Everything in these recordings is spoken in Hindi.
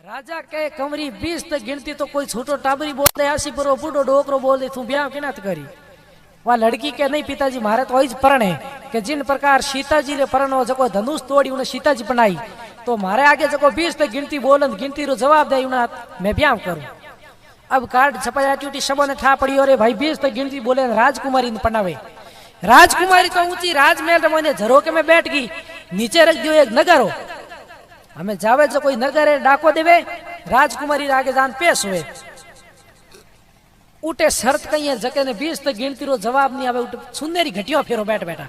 राजा के कमरी 20 तक गिनती तो कोई छोटो टाबरी बोल दे, 80 पर बूढ़ो डोकरो बोल दे, तू ब्याह किना करी। वह लड़की के नहीं पिताजी मारे तो वही परण है कि जिन प्रकार सीता जी रे परण हो जको धनुष तोड़ी उन्हें सीता जी बनाई, तो मारे आगे जको 20 तक गिनती बोलन गिनती रो जवाब दे उन्हें मैं ब्याह करूं। अब कार्ड छपाया ट्यूटी सबों ने ठा पड़ी और भाई 20 तक गिनती बोले राजकुमारी ने पढ़ावे। राजकुमारी तो ऊंची राजमहल मैंने झरोके में बैठ गई, नीचे रख दियो एक नगर हो, हमें जावे जो कोई नगर है डाको देवे, राजकुमारी आगे जान पेश हुए। उठे शर्त कही है जके ने 20 तक गिनती रो जवाब नहीं आवे, उठे सुंदरी घटियो फेरो बैठ बैठा।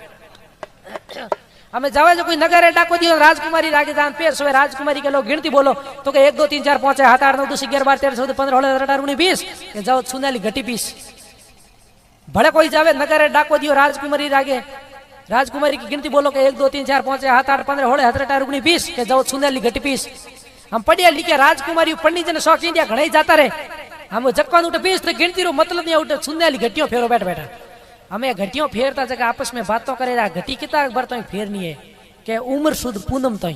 हमें जावे जो कोई नगर है डाको दियो, राजकुमारी आगे जान पेश हुए। राजकुमारी के लोग गिनती बोलो तो के 1 2 3 4 5 6 7 8 9 10 11 12 13 14 15 16 17 18 19 20 के जाओ सुंदरी घटी पीस भले कोई जावे नगर है डाको दियो राजकुमारी आगे। राजकुमारी की गिनती बोलो के 1 2 3 4 5 6 7 8 15 16 17 18 19 20 के जाओ सुंदरी घटी पीस। हम पढ़िया लिखे राजकुमारी पंडित जन शौक इंडिया घणे जाता रहे, हम जक्वान उठे 20 तक गिनती रो मतलब नहीं उठे सुंदरी घटियों फेरो बैठ बैठा। हमें घटियों फेरता जगह आपस में बातों करे रहा, घटी कितना बार तो फेरनी है कि उम्र सुध पूनम तो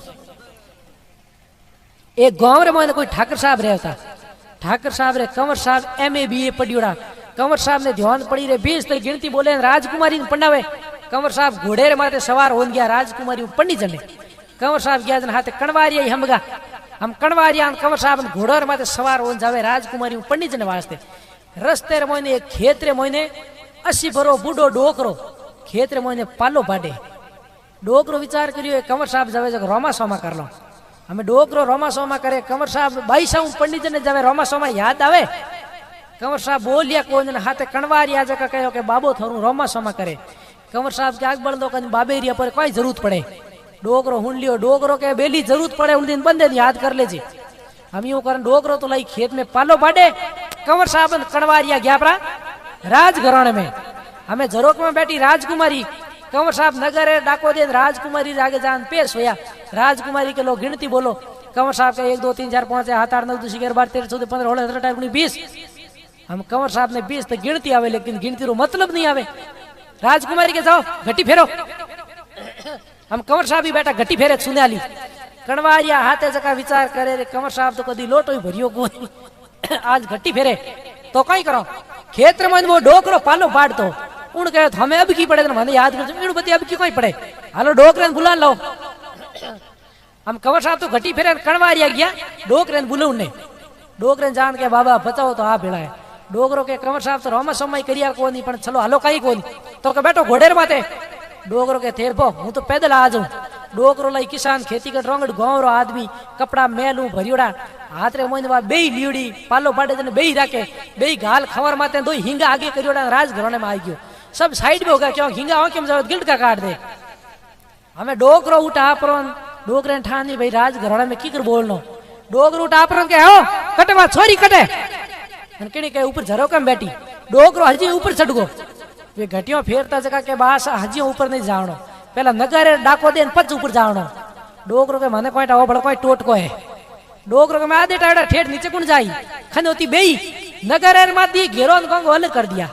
एक गांव रे मैंने कोई ठाकर साहब रहता, ठाकर साहब रे कंवर साहब MA BA पढ़ियोड़ा। कंवर साहब ने ध्यान पड़ी रे 20 तक गिनती बोले राजकुमारी ने पढ़ावे। कंवर साहब घोड़े रे माथे सवार हो गया, राजकुमारी पंडित जने कंवर साहब गया जन हाथे कणवारिया हमगा, हम कणवारिया कंवर साहब घोड़े रे माथे सवार हो जावे राजकुमारी पंडित जने वास्ते। रस्ते रे मोने एक खेत रे मोने 80 भरो बूढ़ो डोकरो खेत रे मोने पालो बाडे। डोकरो विचार करियो कंवर साहब जावे जग रोमा सोमा कर लो, हमें डोकरो रोमा सोमा करे। कंवर साहब 22 पंडित जने जावे रोमा सोमा याद आवे। कंवर साहब बोलिया को हाथे कणवारिया जगह कहो के बाबो थोरू रोमा सोमा करे। कंवर साहब के आग बढ़ दो कहीं बाबेरिया पर कोई जरूरत पड़े, डोकरो हुन लियो, डोकरो के बेली जरूरत पड़े उन दिन बंदे याद कर ले जी। हम यूं कर डोकरो तो लाई खेत में पालो बाडे। कंवर साहब कणवारिया गया परा राजघराने में, हमें झरोक में बैठी राजकुमारी। कंवर साहब नगर है डाको दे, राजकुमारी आगे जान पेश होया। राजकुमारी के लोग गिनती बोलो कंवर साहब के 1 2 3 4 5 6 7 8 9 10 11 12 13 14 15 16 17 18 19 20। हम कंवर साहब ने 20 तक गिनती आवे लेकिन गिनती रो मतलब नहीं आवे। राजकुमारी के जाओ घटी फेरो, हम कंवर साहब भी बैठा घटी फेरे सुनाली। कणवारिया हाथे जका विचार करे रे कंवर साहब तो कदी लोटो ही भरियो को आज घटी फेरे तो कई करो। खेत में वो डोकरो पालो बाढ़ तो उन कहे हमें अब की पड़े मैंने याद कर बती अब की कोई पड़े, हालो डोकरे बुला लो। हम कंवर साहब तो घटी फेरे कणवारिया गया, डोकरे बुले उन्हें, डोकरे जान के बाबा बचाओ तो आप भेड़ा है। डोकरो के कंवर साहब तो रोमा सोमा करिया को नहीं, पण चलो हालो कई को नहीं तो के बैठो घोड़े माथे। डोकरो के थेर पो हूं तो पैदल आ जाऊं। डोकरो लाई किसान खेती कर रोंगड़ गांव रो आदमी कपड़ा मेलू भरियोड़ा हाथ रे मोइन बा बेई लीड़ी पालो बाडे जने बेई राखे, बेई गाल खवर माते दो हिंगा आगे करियोड़ा राजघराने में आ गयो। सब साइड में होगा क्यों हिंगा हो क्यों जाओ गिल्ट का काट दे। हमें डोकरो उठा परन डोकरे ठानी भाई राजघराने में की कर बोलनो। डोकरो उठा परन के हो कटवा छोरी कटे केड़ी के ऊपर झरोका में बैठी। डोकरो हजी ऊपर चढ़ गो, वे घटियों फेरता जगह के बास हजी ऊपर नहीं जावनो, पहला नगर डाको दे पच ऊपर जावनो। डोकरो के मने कोई टाओ बड़ कोई टोट को है। डोकरो के मैं आधे टाड़ा ठेठ नीचे कुन जाई खने होती बेई नगर माती घेरो गंगो अलग कर दिया।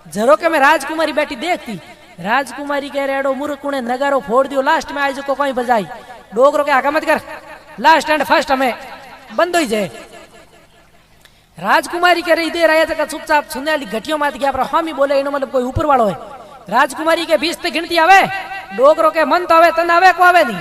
झरोके में राजकुमारी बैठी देखती, राजकुमारी कह रेडो मुरकुणे नगारो फोड़ दियो, लास्ट में आज को कोई बजाई। डोकरो के आगा मत कर, लास्ट एंड फर्स्ट हमें बंद हो जाए। राजकुमारी कह रही दे रहा है चुपचाप सुनने वाली घटियों मात गया पर हम ही बोले इनो मतलब कोई ऊपर वालों है। राजकुमारी के 20 तक गिनती आवे, डोकरो के मन तो आवे तन आवे को आवे नहीं।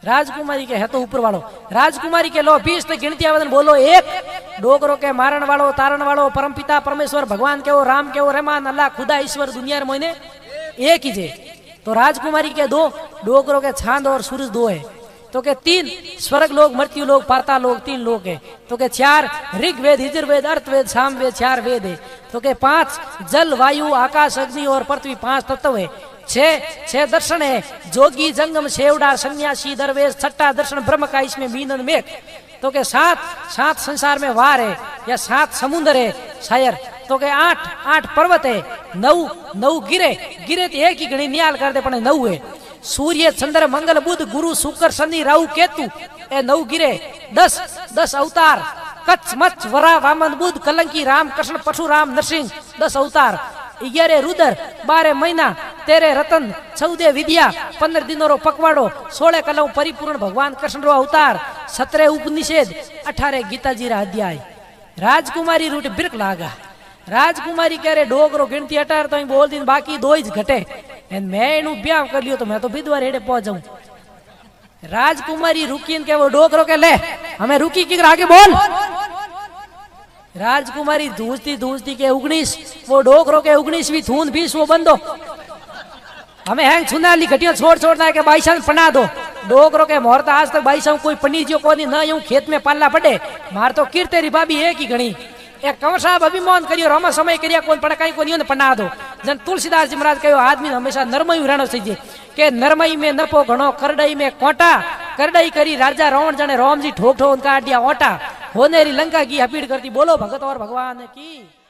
राजकुमारी के है तो ऊपर वालों, राजकुमारी के लो 20 तक गिनती आवे बोलो एक। डोकरो के मारण वालों तारण वालों परमपिता परमेश्वर भगवान के वो राम के वो रहमान अल्लाह खुदा ईश्वर दुनिया रे मोने एक ही जे। तो राजकुमारी के 2, डोकरो के चांद और सूरज 2 है। तो के 3 स्वर्ग लोग मृत्यु लोग पाताल लोग 3 लोग है। तो के 4 ऋग्वेद यजुर्वेद अर्थवेद सामवेद 4 वेद है। तो के 5 जल वायु आकाश अग्नि और पृथ्वी 5 तत्व है। 6 दर्शन है, जोगी जंगम सेवड़ा सन्यासी दरवेश। 6ठा दर्शन ब्रह्म का, इसमें मीनन मेघ। तो के 7 संसार में वार है या 7 समुद्र है शायर। तो के 8 पर्वत है, 9 गिरे तो एक ही गणी नियाल कर दे पण 9 है। सूर्य चंद्र मंगल बुध गुरु शुक्र शनि राहु केतु ए 9 गिरे। 10 अवतार कच्छ मच्छ वरा वामन बुध कलंकी राम कृष्ण परशुराम नरसिंह 10 अवतार। 11 रुदर 12 महीना 13 रतन 14 विद्या 15 दिनों रो पकवाड़ो 16 कलम परिपूर्ण भगवान कृष्ण रो अवतार 17 उपनिषेध 18 गीता जी रा अध्याय राजकुमारी रूट बिरक लागा राजकुमारी कह रहे डोगरो गिनती 18 तो बोल दिन बाकी 2 ही घटे मैं एनु ब्याह कर लियो तो मैं तो विधवा रेड़े पहुंच जाऊं राजकुमारी रुकी के वो डोगरो के ले हमें रुकी की आगे बोल राजकुमारी धूंसती के 19 वो डोगरो के 19वीं थून 20 वो बंदो हमें हैंग सुनाली घटिया छोड़ना है कि बाईसा पना दो डोगरो के मोहर आज तक बाईसा कोई पनीर जो कोनी ना यूं खेत में पालना पड़े मार तो कीर्तेरी भाभी एक ही घणी एक कंवर साहब अभिमान करियो रोमा समय करिया कोन पड़ा कहीं कोनी ने पना दो जन तुलसीदास जी महाराज कहो आदमी हमेशा नरमई रहनो चाहिए के नरमई में नपो घणो करडई में कोटा करडई करी राजा रावण जने राम जी ठोक ठोक उनका आडिया ओटा होनेरी लंका की अपील करती बोलो भगत और भगवान की।